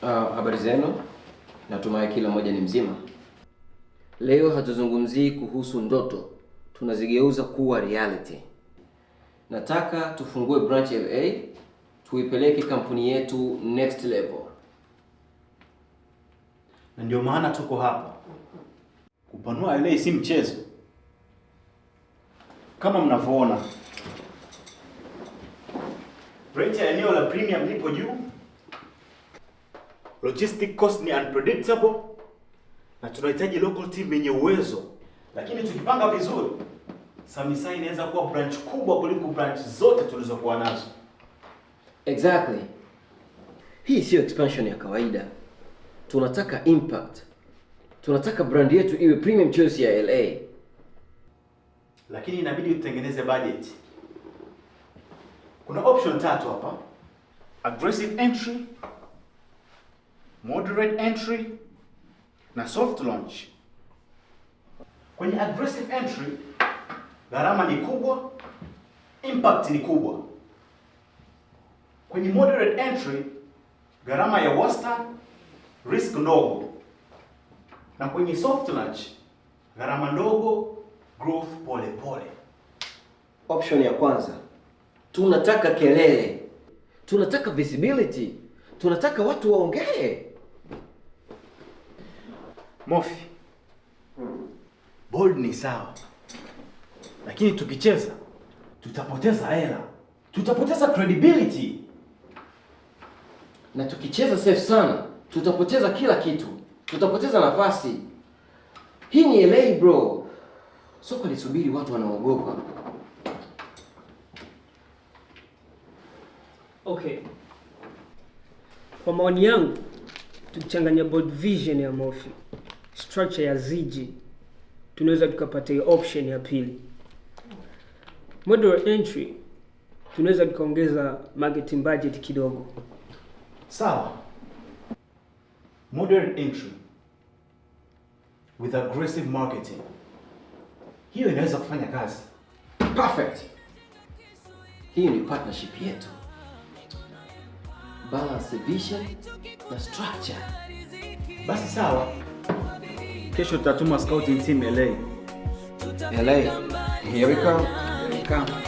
Habari zenu, natumai kila mmoja ni mzima. Leo hatuzungumzii kuhusu ndoto, tunazigeuza kuwa reality. Nataka tufungue branch LA, tuipeleke kampuni yetu next level. Na ndio maana tuko hapa. Kupanua LA si mchezo. Kama mnavyoona, rate ya eneo la premium lipo juu. Logistic cost ni unpredictable. Na tunahitaji local team yenye uwezo. Lakini tukipanga vizuri, Samisa inaweza kuwa branch kubwa kuliko branch zote tulizokuwa nazo. Exactly. Hii sio expansion ya kawaida. Tunataka impact. Tunataka brand yetu iwe premium choice ya LA. Lakini inabidi utengeneze budget. Kuna option tatu hapa. Aggressive entry, moderate entry na soft launch. Kwenye aggressive entry, gharama ni kubwa, impact ni kubwa. Kwenye moderate entry, gharama ya wastani, risk ndogo. Na kwenye soft launch, gharama ndogo, growth pole pole. Option ya kwanza, tunataka kelele. Tunataka visibility. Tunataka watu waongee. Mofi, bold ni sawa, lakini tukicheza tutapoteza hela, tutapoteza credibility. Na tukicheza safe sana, tutapoteza kila kitu. Tutapoteza nafasi. Hii ni LA bro. Soko lisubiri watu wanaogopa. Okay. Kwa maoni yangu, tukichanganya bold vision ya Mofi, structure ya Ziggy, tunaweza tukapata option ya pili. Moderate entry, tunaweza tukaongeza marketing budget kidogo. Sawa. Moderate entry with aggressive marketing. Hiyo inaweza kufanya kazi. Perfect. Hii ni partnership yetu. Balance vision na structure. Basi sawa. Kesho tutatuma scouting team LA. LA, here we come. Come.